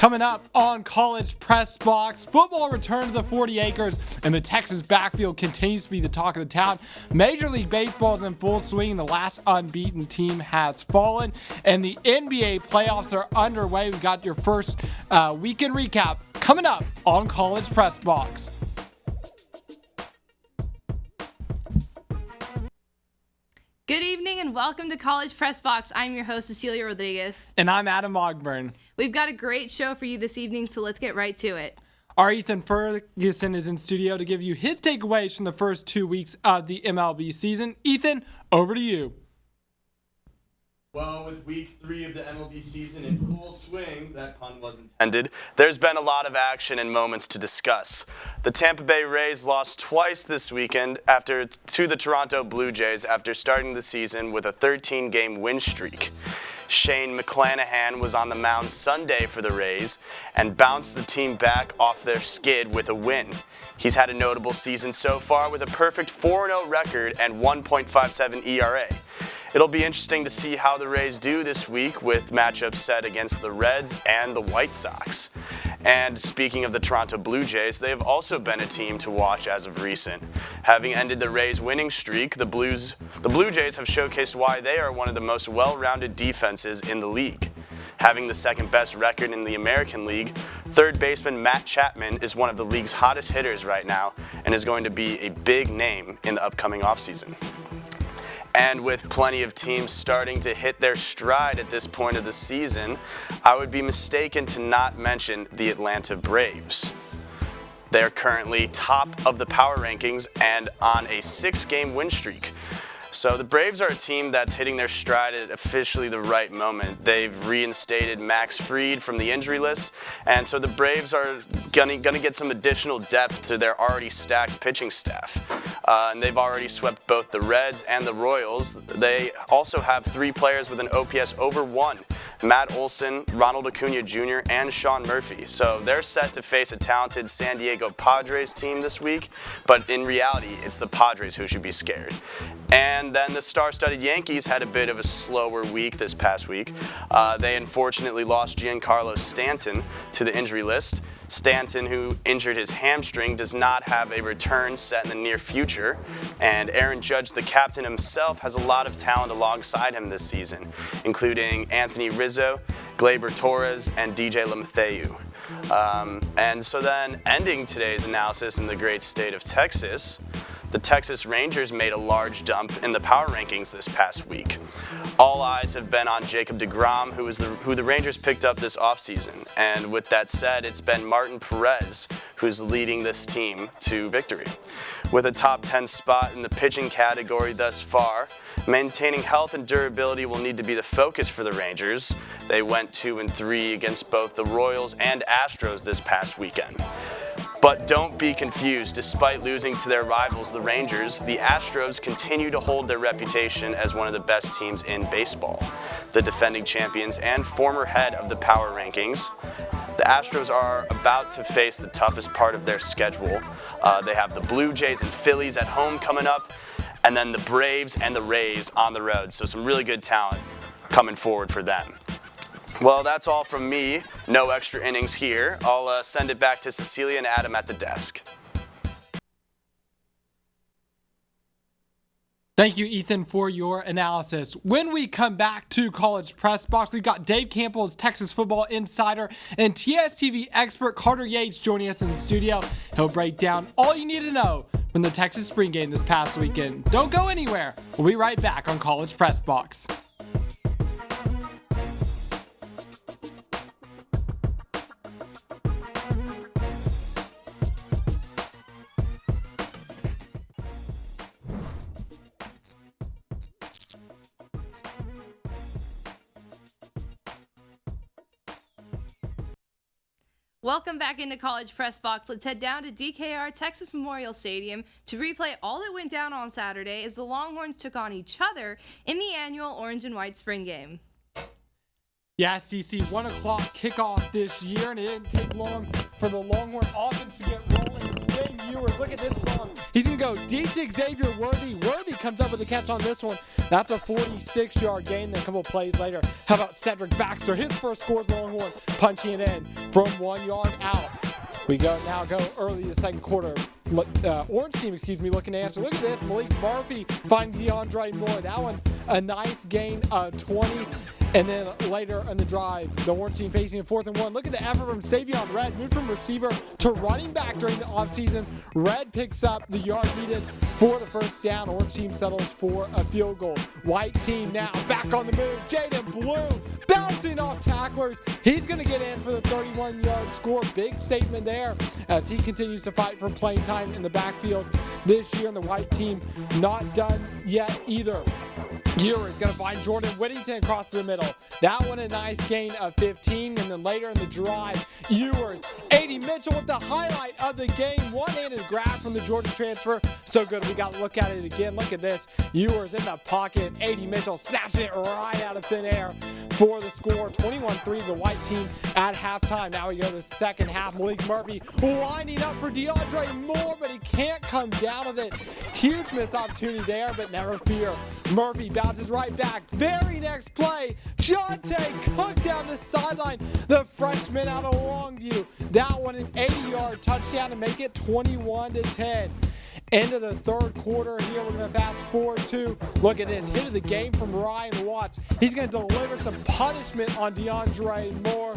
Coming up on College Press Box, football returned to the 40 acres, and the Texas backfield continues to be the talk of the town. Major League Baseball is in full swing. The last unbeaten team has fallen, and the NBA playoffs are underway. We got your first weekend recap coming up on College Press Box. Good evening and welcome to College Press Box. I'm your host, Cecilia Rodriguez. And I'm Adam Ogburn. We've got a great show for you this evening, so let's get right to it. Our Ethan Ferguson is in studio to give you his takeaways from the first 2 weeks of the MLB season. Ethan, over to you. Well, with week 3 of the MLB season in full swing, that pun wasn't intended, there's been a lot of action and moments to discuss. The Tampa Bay Rays lost twice this weekend to the Toronto Blue Jays after starting the season with a 13-game win streak. Shane McClanahan was on the mound Sunday for the Rays and bounced the team back off their skid with a win. He's had a notable season so far with a perfect 4-0 record and 1.57 ERA. It'll be interesting to see how the Rays do this week with matchups set against the Reds and the White Sox. And speaking of the Toronto Blue Jays, they have also been a team to watch as of recent. Having ended the Rays' winning streak, the Blue Jays have showcased why they are one of the most well-rounded defenses in the league. Having the second best record in the American League, third baseman Matt Chapman is one of the league's hottest hitters right now and is going to be a big name in the upcoming offseason. And with plenty of teams starting to hit their stride at this point of the season, I would be mistaken to not mention the Atlanta Braves. They're currently top of the power rankings and on a 6-game win streak. So the Braves are a team that's hitting their stride at officially the right moment. They've reinstated Max Fried from the injury list, and so the Braves are gonna get some additional depth to their already stacked pitching staff. And they've already swept both the Reds and the Royals. They also have 3 players with an OPS over 1. Matt Olson, Ronald Acuna Jr., and Sean Murphy. So they're set to face a talented San Diego Padres team this week, but in reality, it's the Padres who should be scared. And then the star-studded Yankees had a bit of a slower week this past week. They unfortunately lost Giancarlo Stanton to the injury list. Stanton, who injured his hamstring, does not have a return set in the near future. And Aaron Judge, the captain himself, has a lot of talent alongside him this season, including Anthony Rizzo, Gleyber Torres, and DJ LeMahieu. And so then, ending today's analysis in the great state of Texas, the Texas Rangers made a large jump in the power rankings this past week. All eyes have been on Jacob deGrom, who the Rangers picked up this offseason. And with that said, it's been Martin Perez who's leading this team to victory. With a top 10 spot in the pitching category thus far, maintaining health and durability will need to be the focus for the Rangers. They went 2-3 against both the Royals and Astros this past weekend. But don't be confused. Despite losing to their rivals, the Rangers, the Astros continue to hold their reputation as one of the best teams in baseball. The defending champions and former head of the power rankings, the Astros are about to face the toughest part of their schedule. They have the Blue Jays and Phillies at home coming up, and then the Braves and the Rays on the road. So some really good talent coming forward for them. Well, that's all from me. No extra innings here. I'll send it back to Cecilia and Adam at the desk. Thank you, Ethan, for your analysis. When we come back to College Press Box, we've got Dave Campbell as Texas football insider and TSTV expert Carter Yates joining us in the studio. He'll break down all you need to know from the Texas spring game this past weekend. Don't go anywhere. We'll be right back on College Press Box. Welcome back into College Press Box. Let's head down to DKR Texas Memorial Stadium to replay all that went down on Saturday as the Longhorns took on each other in the annual Orange and White spring game. Yeah, CC, 1 o'clock kickoff this year, and it didn't take long for the Longhorn offense to get rolling. Quinn Ewers, look at this bomb. He's going to go deep to Xavier Worthy. Worthy comes up with a catch on this one. That's a 46-yard gain. Then a couple plays later, how about Cedric Baxter? His first score is Longhorn, punching it in from 1 yard out. We go early in the second quarter. Orange team, looking to answer. Look at this. Malik Murphy finding DeAndre Moore. That one, a nice gain of 20. And then later in the drive, the Orange team facing a 4th and 1. Look at the effort from Savion Red. Moved from receiver to running back during the offseason. Red picks up the yard needed for the first down. Orange team settles for a field goal. White team now back on the move. Jaden Bloom bouncing off tacklers. He's going to get in for the 31-yard score. Big statement there as he continues to fight for playing time in the backfield this year. And the white team not done yet either. Ewers going to find Jordan Whittington across the middle. That one a nice gain of 15. And then later in the drive, Ewers, A.D. Mitchell with the highlight of the game. One-handed grab from the Georgia transfer. So good. We got to look at it again. Look at this. Ewers in the pocket. A.D. Mitchell snatching it right out of thin air for the score. 21-3, the white team at halftime. Now we go to the second half. Malik Murphy lining up for DeAndre Moore, but he can't come down with it. Huge missed opportunity there, but never fear. Murphy bounces right back. Very next play, Jonte Cook down the sideline. The freshman out of Longview. That one an 80-yard touchdown to make it 21-10. End of the third quarter here. We're going to fast forward to, look at this, hit of the game from Ryan Watts. He's going to deliver some punishment on DeAndre Moore.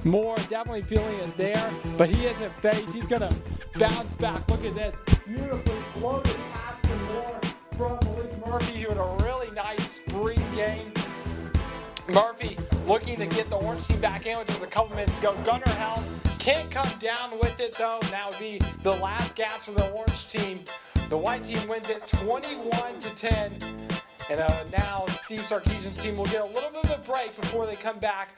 Moore definitely feeling it there, but he isn't phased. He's going to bounce back. Look at this. Beautifully floated pass to Moore from Malik Murphy, who had a really nice spring game. Murphy looking to get the Orange team back in, which was a couple minutes ago. Gunnar Helm can't come down with it, though. That would be the last gasp for the Orange team. The white team wins it 21-10. And now Steve Sarkisian's team will get a little bit of a break before they come back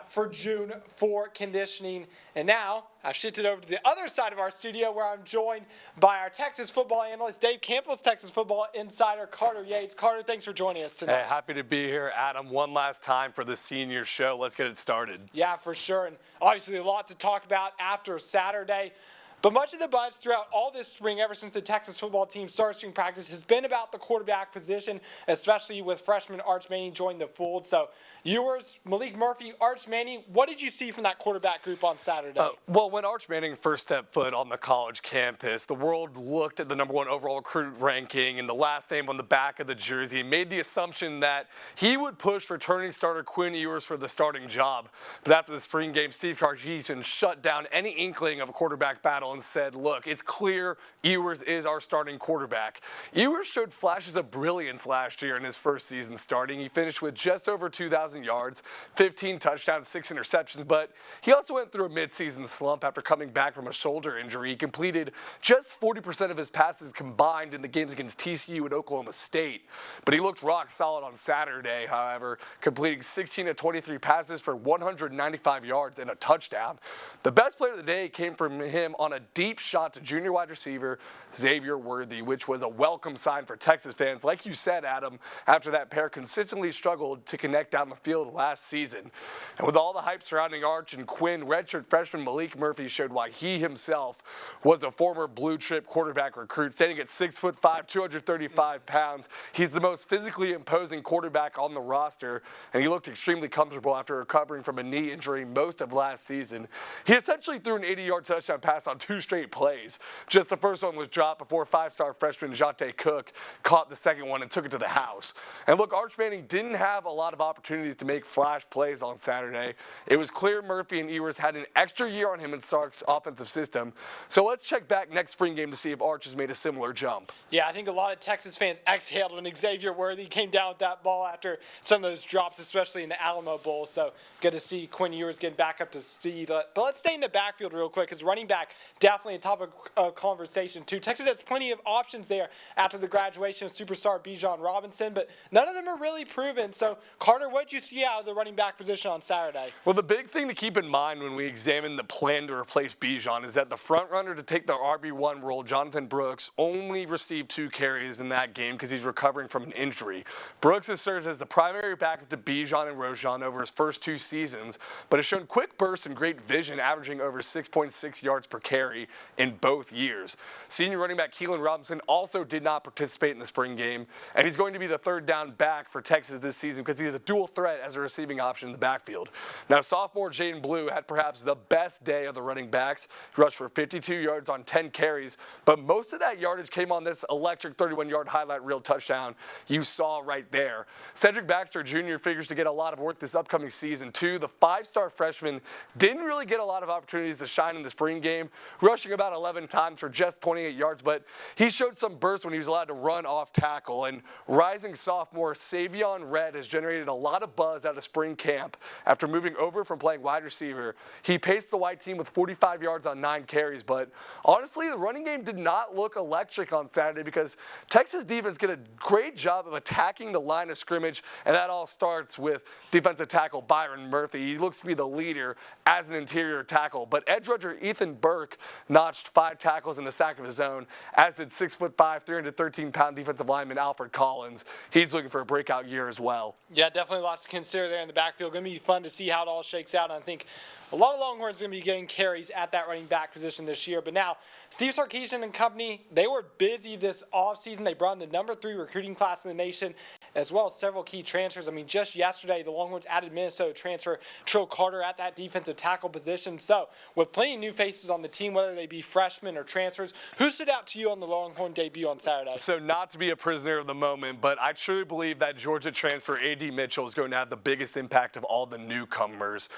for June for conditioning. And now I've shifted over to the other side of our studio where I'm joined by our Texas football analyst, Dave Campbell's Texas football insider, Carter Yates. Carter, thanks for joining us tonight. Hey, happy to be here, Adam. One last time for the senior show. Let's get it started. Yeah, for sure. And obviously a lot to talk about after Saturday. But much of the buzz throughout all this spring, ever since the Texas football team started spring practice, has been about the quarterback position, especially with freshman Arch Manning joining the fold. So, Ewers, Malik Murphy, Arch Manning, what did you see from that quarterback group on Saturday? Well, when Arch Manning first stepped foot on the college campus, the world looked at the #1 overall recruit ranking and the last name on the back of the jersey and made the assumption that he would push returning starter Quinn Ewers for the starting job. But after the spring game, Steve Sarkisian shut down any inkling of a quarterback battle and said, look, it's clear Ewers is our starting quarterback. Ewers showed flashes of brilliance last year in his first season starting. He finished with just over 2,000 yards, 15 touchdowns, 6 interceptions, but he also went through a midseason slump after coming back from a shoulder injury. He completed just 40% of his passes combined in the games against TCU and Oklahoma State. But he looked rock solid on Saturday, however, completing 16 of 23 passes for 195 yards and a touchdown. The best player of the day came from him on a deep shot to junior wide receiver Xavier Worthy, which was a welcome sign for Texas fans. Like you said, Adam, after that pair consistently struggled to connect down the field last season. And with all the hype surrounding Arch and Quinn, redshirt freshman Malik Murphy showed why he himself was a former blue-chip quarterback recruit. Standing at 6'5", 235 pounds, he's the most physically imposing quarterback on the roster, and he looked extremely comfortable after recovering from a knee injury most of last season. He essentially threw an 80-yard touchdown pass on 2 straight plays. Just the first one was dropped before 5-star freshman Jonte Cook caught the second one and took it to the house. And look, Arch Manning didn't have a lot of opportunities to make flash plays on Saturday. It was clear Murphy and Ewers had an extra year on him in Sark's offensive system. So let's check back next spring game to see if Arch has made a similar jump. Yeah, I think a lot of Texas fans exhaled when Xavier Worthy came down with that ball after some of those drops, especially in the Alamo Bowl. So good to see Quinn Ewers getting back up to speed. But let's stay in the backfield real quick because running back definitely a topic of conversation too. Texas has plenty of options there after the graduation of superstar Bijan Robinson, but none of them are really proven. So, Carter, what did you see out of the running back position on Saturday? Well, the big thing to keep in mind when we examine the plan to replace Bijan is that the front runner to take the RB1 role, Jonathan Brooks, only received 2 carries in that game because he's recovering from an injury. Brooks has served as the primary backup to Bijan and Roschon over his first 2 seasons, but has shown quick bursts and great vision, averaging over 6.6 yards per carry in both years. Senior running back Keelan Robinson also did not participate in the spring game, and he's going to be the 3rd down back for Texas this season because he's a dual threat as a receiving option in the backfield. Now, sophomore Jaden Blue had perhaps the best day of the running backs. He rushed for 52 yards on 10 carries, but most of that yardage came on this electric 31-yard highlight reel touchdown you saw right there. Cedric Baxter Jr. figures to get a lot of work this upcoming season, too. The 5-star freshman didn't really get a lot of opportunities to shine in the spring game, rushing about 11 times for just 28 yards, but he showed some burst when he was allowed to run off tackle. And rising sophomore Savion Red has generated a lot of buzz out of spring camp after moving over from playing wide receiver. He paced the white team with 45 yards on 9 carries, but honestly, the running game did not look electric on Saturday because Texas defense did a great job of attacking the line of scrimmage, and that all starts with defensive tackle Byron Murphy. He looks to be the leader as an interior tackle, but edge rusher Ethan Burke notched 5 tackles in the sack of his own, as did 6'5", 313-pound defensive lineman Alfred Collins. He's looking for a breakout year as well. Yeah, definitely lots to consider there in the backfield. Going to be fun to see how it all shakes out. And I think a lot of Longhorns are going to be getting carries at that running back position this year. But now, Steve Sarkisian and company, they were busy this offseason. They brought in the number 3 recruiting class in the nation, as well as several key transfers. I mean, just yesterday, the Longhorns added Minnesota transfer Trill Carter at that defensive tackle position. So, with plenty of new faces on the team, whether they be freshmen or transfers, who stood out to you on the Longhorn debut on Saturday? So, not to be a prisoner of the moment, but I truly believe that Georgia transfer A.D. Mitchell is going to have the biggest impact of all the newcomers.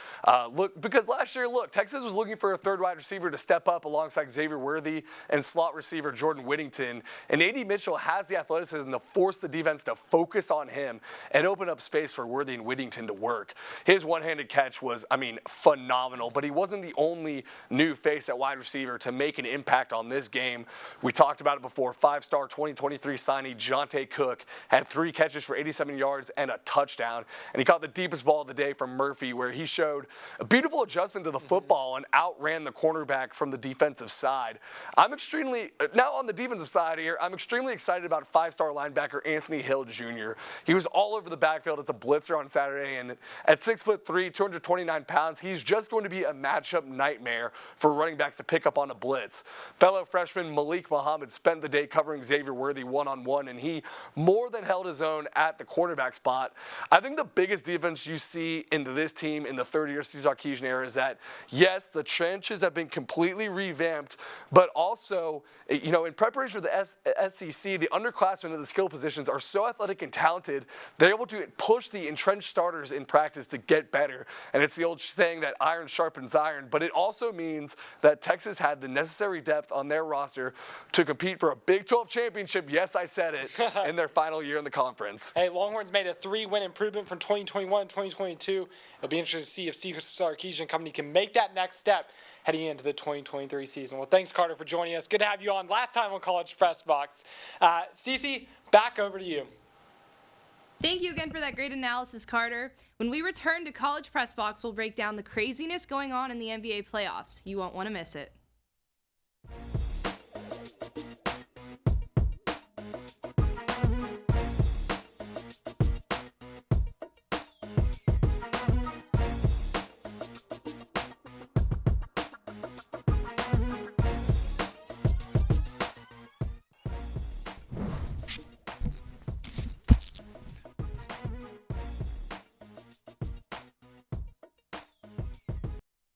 Because last year, Texas was looking for a 3rd wide receiver to step up alongside Xavier Worthy and slot receiver Jordan Whittington. And A.D. Mitchell has the athleticism to force the defense to focus on him and open up space for Worthy and Whittington to work. His one-handed catch was, phenomenal, but he wasn't the only new face at wide receiver to make an impact on this game. We talked about it before. 5-star 2023 signee Jonte Cook had 3 catches for 87 yards and a touchdown, and he caught the deepest ball of the day from Murphy, where he showed a beautiful adjustment to the football and outran the cornerback from the defensive side. Now on the defensive side here, I'm extremely excited about 5-star linebacker Anthony Hill Jr. He was all over the backfield as a blitzer on Saturday, and at 6'3", 229 pounds, he's just going to be a matchup nightmare for running backs to pick up on a blitz. Fellow freshman Malik Muhammad spent the day covering Xavier Worthy one-on-one, and he more than held his own at the cornerback spot. I think the biggest difference you see into this team in the 3rd-year Steve Sarkisian era is that, yes, the trenches have been completely revamped, but also, in preparation for the SEC, the underclassmen of the skill positions are so athletic and talented, they're able to push the entrenched starters in practice to get better. And it's the old saying that iron sharpens iron, but it also means that Texas had the necessary depth on their roster to compete for a Big 12 championship, yes, I said it, in their final year in the conference. Hey, Longhorns made a 3-win improvement from 2021 and 2022. It'll be interesting to see if Steve Sarkisian and company can make that next step heading into the 2023 season. Well, thanks, Carter, for joining us. Good to have you on. Last time on College Press Box. Cece, back over to you. Thank you again for that great analysis, Carter. When we return to College Press Box, we'll break down the craziness going on in the NBA playoffs. You won't want to miss it.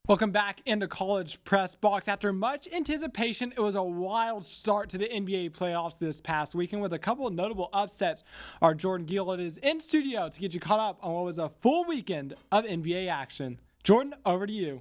Welcome back into College Press Box. After much anticipation, it was a wild start to the NBA playoffs this past weekend with a couple of notable upsets. Our Jordan Geelhoed is in studio to get you caught up on what was a full weekend of NBA action. Jordan, over to you.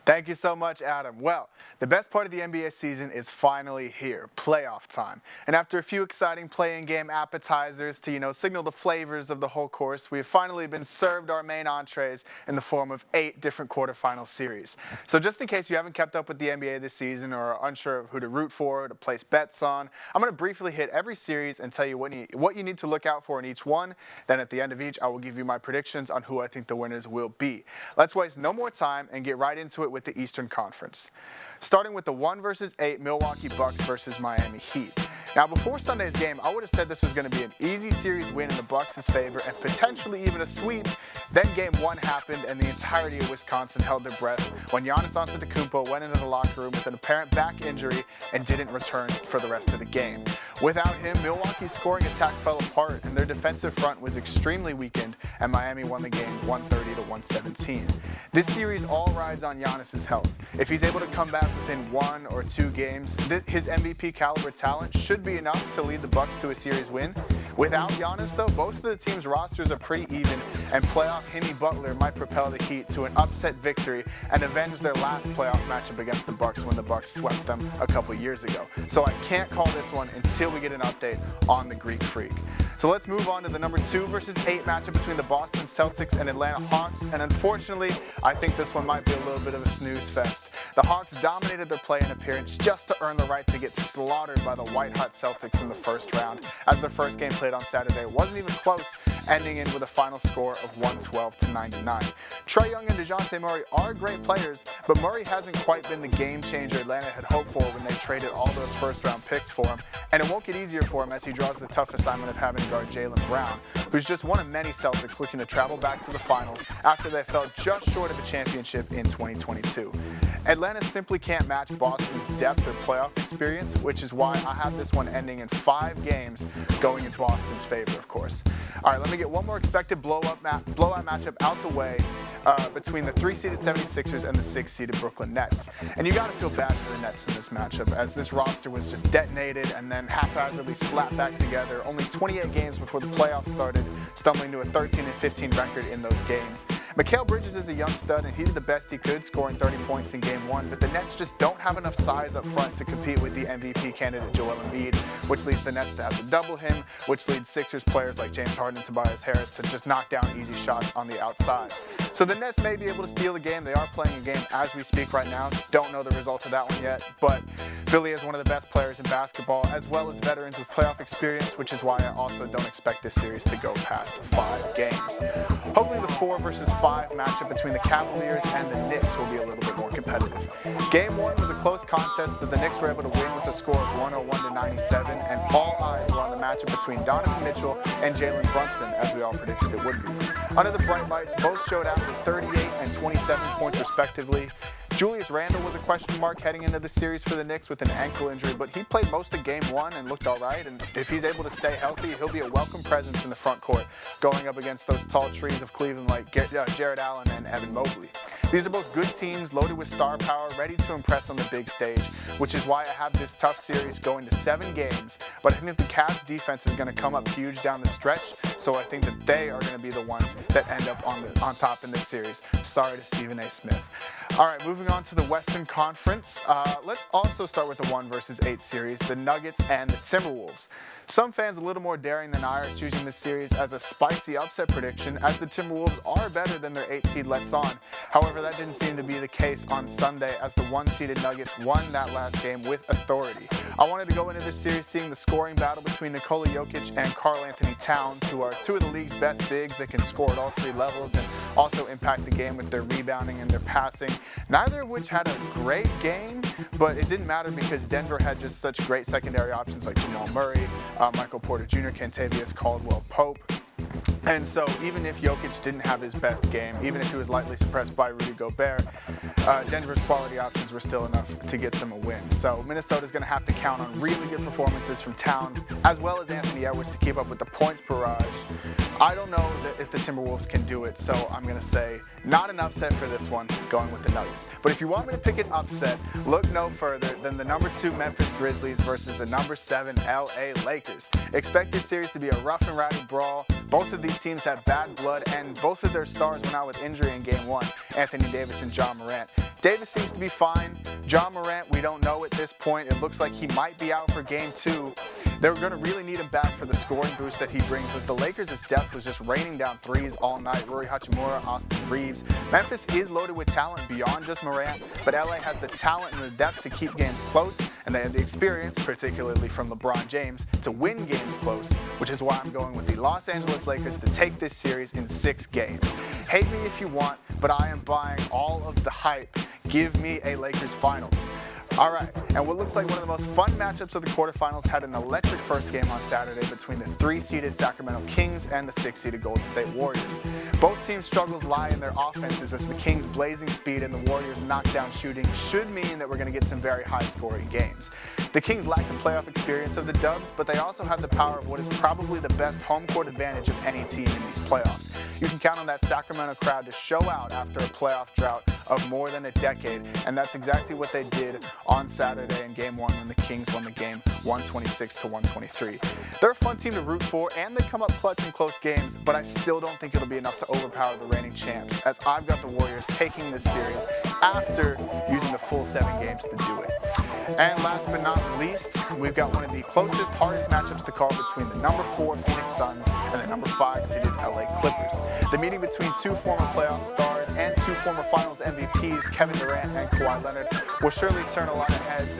Thank you so much, Adam. Well, the best part of the NBA season is finally here, playoff time. And after a few exciting play-in game appetizers to, signal the flavors of the whole course, we have finally been served our main entrees in the form of 8 different quarterfinal series. So just in case you haven't kept up with the NBA this season or are unsure of who to root for or to place bets on, I'm going to briefly hit every series and tell you what you need to look out for in each one. Then at the end of each, I will give you my predictions on who I think the winners will be. Let's waste no more time and get right into it with the Eastern Conference. Starting with the 1 versus 8 Milwaukee Bucks versus Miami Heat. Now, before Sunday's game, I would have said this was going to be an easy series win in the Bucks' favor and potentially even a sweep. Then Game 1 happened, and the entirety of Wisconsin held their breath when Giannis Antetokounmpo went into the locker room with an apparent back injury and didn't return for the rest of the game. Without him, Milwaukee's scoring attack fell apart, and their defensive front was extremely weakened, and Miami won the game 130-117. This series all rides on Giannis' health. If he's able to come back within 1 or 2 games, his MVP caliber talent should be enough to lead the Bucks to a series win. Without Giannis, though, both of the teams' rosters are pretty even, and playoff Jimmy Butler might propel the Heat to an upset victory and avenge their last playoff matchup against the Bucks when the Bucks swept them a couple years ago. So I can't call this one until we get an update on the Greek Freak. So let's move on to the number 2 versus 8 matchup between the Boston Celtics and Atlanta Hawks, and unfortunately, I think this one might be a little bit of a snooze fest. The Hawks dominated their play-in appearance just to earn the right to get slaughtered by the white-hot Celtics in the first round, as their first game played on Saturday wasn't even close, ending in with a final score of 112-99. Trae Young and DeJounte Murray are great players, but Murray hasn't quite been the game changer Atlanta had hoped for when they traded all those first-round picks for him, and it won't get easier for him as he draws the tough assignment of having to guard Jaylen Brown, who's just one of many Celtics looking to travel back to the finals after they fell just short of a championship in 2022. Atlanta simply can't match Boston's depth or playoff experience, which is why I have this one ending in 5 games, going in Boston's favor, of course. All right, let me get one more expected blowout matchup out the way between the 3-seeded 76ers and the 6-seeded Brooklyn Nets. And you got to feel bad for the Nets in this matchup, as this roster was just detonated and then haphazardly slapped back together only 28 games before the playoffs started, stumbling to a 13-15 record in those games. Mikal Bridges is a young stud, and he did the best he could, scoring 30 points in Game 1, but the Nets just don't have enough size up front to compete with the MVP candidate Joel Embiid, which leads the Nets to have to double him, which leads Sixers players like James Harden and Tobias Harris to just knock down easy shots on the outside. So the Nets may be able to steal the game. They are playing a game as we speak right now. Don't know the result of that one yet, but Philly is one of the best players in basketball, as well as veterans with playoff experience, which is why I also don't expect this series to go past 5 games. Hopefully the 4 versus 5 matchup between the Cavaliers and the Knicks will be a little bit more competitive. Game 1 was a close contest that the Knicks were able to win with a score of 101-97, and all eyes were on the matchup between Donovan Mitchell and Jalen Brunson, as we all predicted it would be. Under the bright lights, both showed out with 38 and 27 points respectively. Julius Randle was a question mark heading into the series for the Knicks with an ankle injury, but he played most of Game 1 and looked all right, and if he's able to stay healthy, he'll be a welcome presence in the front court, going up against those tall trees of Cleveland like Jared Allen and Evan Mobley. These are both good teams, loaded with star power, ready to impress on the big stage, which is why I have this tough series going to 7 games, but I think the Cavs defense is going to come up huge down the stretch, so I think that they are going to be the ones that end up on top in this series. Sorry to Stephen A. Smith. All right, moving on to the Western Conference. Let's also start with the 1 versus 8 series, the Nuggets and the Timberwolves. Some fans a little more daring than I are choosing this series as a spicy upset prediction, as the Timberwolves are better than their 8 seed lets on. However, that didn't seem to be the case on Sunday, as the 1-seeded Nuggets won that last game with authority. I wanted to go into this series seeing the scoring battle between Nikola Jokic and Karl Anthony Towns, who are 2 of the league's best bigs that can score at all 3 levels and also impact the game with their rebounding and their passing. Neither of which had a great game, but it didn't matter because Denver had just such great secondary options like Jamal Murray, Michael Porter Jr., Kentavious Caldwell-Pope. And so even if Jokic didn't have his best game, even if he was lightly suppressed by Rudy Gobert, Denver's quality options were still enough to get them a win. So Minnesota's going to have to count on really good performances from Towns, as well as Anthony Edwards, to keep up with the points barrage. I don't know if the Timberwolves can do it, so I'm going to say not an upset for this one, going with the Nuggets. But if you want me to pick an upset, look no further than the number 2 Memphis Grizzlies versus the number 7 LA Lakers. Expect this series to be a rough and rowdy brawl. Both of these teams have bad blood, and both of their stars went out with injury in Game 1, Anthony Davis and John Morant. Davis seems to be fine. John Morant, we don't know at this point. It looks like he might be out for game 2. They're going to really need him back for the scoring boost that he brings, as the Lakers' depth was just raining down threes all night. Rory Hachimura, Austin Reeves. Memphis is loaded with talent beyond just Morant, but LA has the talent and the depth to keep games close, and they have the experience, particularly from LeBron James, to win games close, which is why I'm going with the Los Angeles Lakers to take this series in 6 games. Hate me if you want, but I am buying all of the hype. Give me a Lakers finals. All right, and what looks like one of the most fun matchups of the quarterfinals had an electric first game on Saturday between the 3-seeded Sacramento Kings and the 6-seeded Golden State Warriors. Both teams' struggles lie in their offenses, as the Kings' blazing speed and the Warriors' knockdown shooting should mean that we're going to get some very high-scoring games. The Kings lack the playoff experience of the Dubs, but they also have the power of what is probably the best home court advantage of any team in these playoffs. You can count on that Sacramento crowd to show out after a playoff drought of more than a decade, and that's exactly what they did on Saturday in Game 1 when the Kings won the game 126-123. They're a fun team to root for, and they come up clutch in close games, but I still don't think it'll be enough to overpower the reigning champs, as I've got the Warriors taking this series after using the full 7 games to do it. And last but not least, we've got one of the closest, hardest matchups to call between the number 4 Phoenix Suns and the number 5 seeded LA Clippers. The meeting between 2 former playoff stars and 2 former finals MVPs, Kevin Durant and Kawhi Leonard, will surely turn a lot of heads,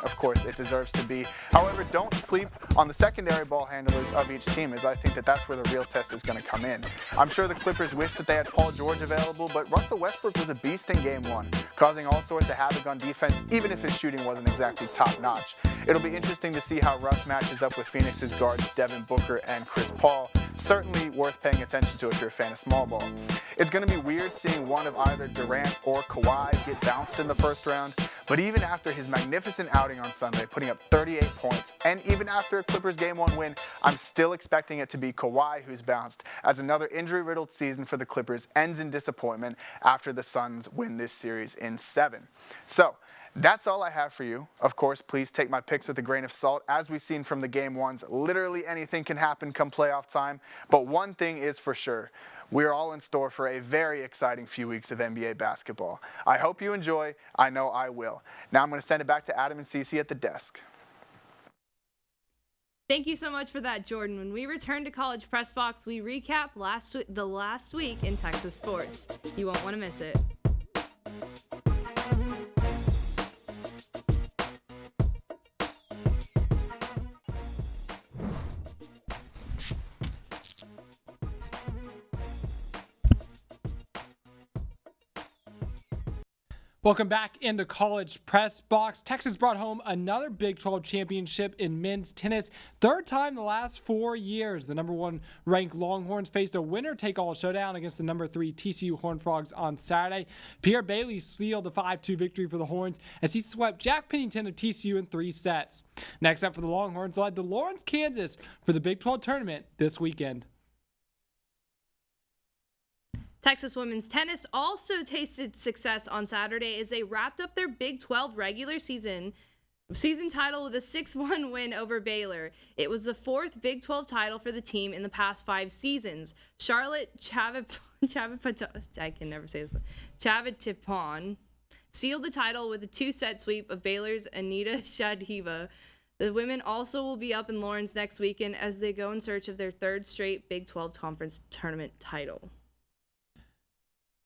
of course, it deserves to be. However, don't sleep on the secondary ball handlers of each team, as I think that that's where the real test is going to come in. I'm sure the Clippers wish that they had Paul George available, but Russell Westbrook was a beast in Game 1, causing all sorts of havoc on defense, even if his shooting wasn't exactly top-notch. It'll be interesting to see how Russ matches up with Phoenix's guards Devin Booker and Chris Paul. Certainly worth paying attention to if you're a fan of small ball. It's going to be weird seeing one of either Durant or Kawhi get bounced in the first round, but even after his magnificent outing on Sunday, putting up 38 points, and even after a Clippers Game 1 win, I'm still expecting it to be Kawhi who's bounced, as another injury-riddled season for the Clippers ends in disappointment after the Suns win this series in 7. So, that's all I have for you. Of course, please take my picks with a grain of salt. As we've seen from the Game 1s, literally anything can happen come playoff time. But one thing is for sure, we're all in store for a very exciting few weeks of NBA basketball. I hope you enjoy. I know I will. Now I'm going to send it back to Adam and Cece at the desk. Thank you so much for that, Jordan. When we return to College Press Box, we recap the last week in Texas sports. You won't want to miss it. Welcome back into College Press Box. Texas brought home another Big 12 championship in men's tennis. 3rd time in the last 4 years. The number 1 ranked Longhorns faced a winner-take-all showdown against the number 3 TCU Horned Frogs on Saturday. Pierre Bailey sealed the 5-2 victory for the Horns as he swept Jack Pennington of TCU in 3 sets. Next up for the Longhorns led to Lawrence, Kansas for the Big 12 tournament this weekend. Texas women's tennis also tasted success on Saturday as they wrapped up their Big 12 regular season title with a 6-1 win over Baylor. It was the 4th Big 12 title for the team in the past 5 seasons. Charlotte Chavitipon sealed the title with a 2-set sweep of Baylor's Anita Shadhiva. The women also will be up in Lawrence next weekend as they go in search of their 3rd straight Big 12 conference tournament title.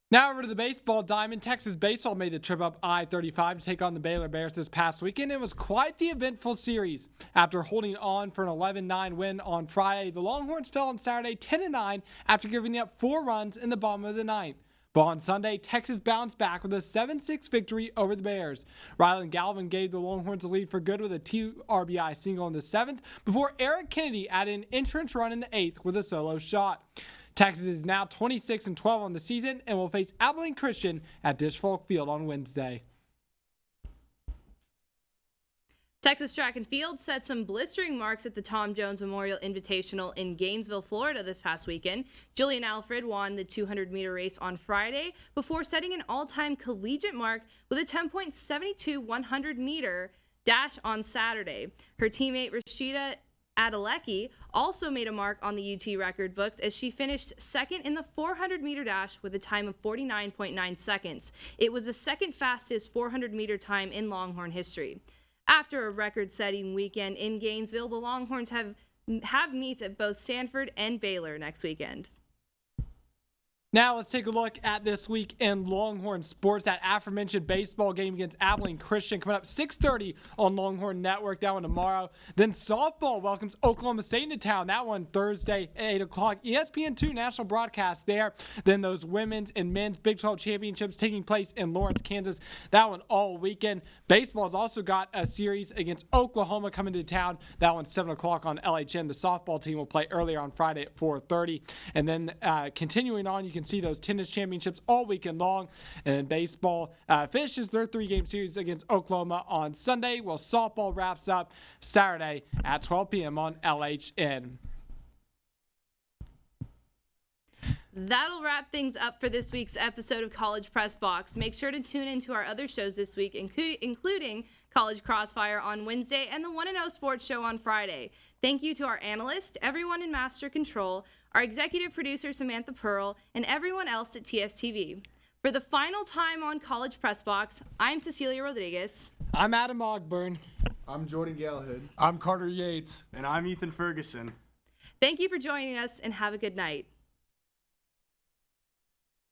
Now over to the baseball diamond. Texas baseball made the trip up I-35 to take on the Baylor Bears this past weekend. It was quite the eventful series. After holding on for an 11-9 win on Friday, the Longhorns fell on Saturday 10-9 after giving up 4 runs in the bottom of the 9th. But on Sunday, Texas bounced back with a 7-6 victory over the Bears. Rylan Galvin gave the Longhorns a lead for good with a 2 RBI single in the 7th before Eric Kennedy added an insurance run in the 8th with a solo shot. Texas is now 26-12 on the season and will face Abilene Christian at Disch Folk Field on Wednesday. Texas track and field set some blistering marks at the Tom Jones Memorial Invitational in Gainesville, Florida this past weekend. Jillian Alfred won the 200-meter race on Friday before setting an all-time collegiate mark with a 10.72 100-meter dash on Saturday. Her teammate Rashida Adelecki also made a mark on the UT record books as she finished second in the 400-meter dash with a time of 49.9 seconds. It was the second fastest 400-meter time in Longhorn history. After a record-setting weekend in Gainesville, the Longhorns have meets at both Stanford and Baylor next weekend. Now let's take a look at this week in Longhorn sports. That aforementioned baseball game against Abilene Christian coming up 6:30 on Longhorn Network. That one tomorrow. Then softball welcomes Oklahoma State into town. That one Thursday at 8 o'clock. ESPN2 national broadcast there. Then those women's and men's Big 12 championships taking place in Lawrence, Kansas. That one all weekend. Baseball's also got a series against Oklahoma coming to town. That one's 7 o'clock on LHN. The softball team will play earlier on Friday at 4:30. And then continuing on, you can see those tennis championships all weekend long. And then baseball finishes their 3-game series against Oklahoma on Sunday, while softball wraps up Saturday at 12 p.m. on LHN. That'll wrap things up for this week's episode of College Press Box. Make sure to tune in to our other shows this week, including College Crossfire on Wednesday and the 1-0 Sports Show on Friday. Thank you to our analyst, everyone in Master Control, our executive producer, Samantha Pearl, and everyone else at TSTV. For the final time on College Press Box, I'm Cecilia Rodriguez. I'm Adam Ogburn. I'm Jordan Geelhoed. I'm Carter Yates. And I'm Ethan Ferguson. Thank you for joining us, and have a good night.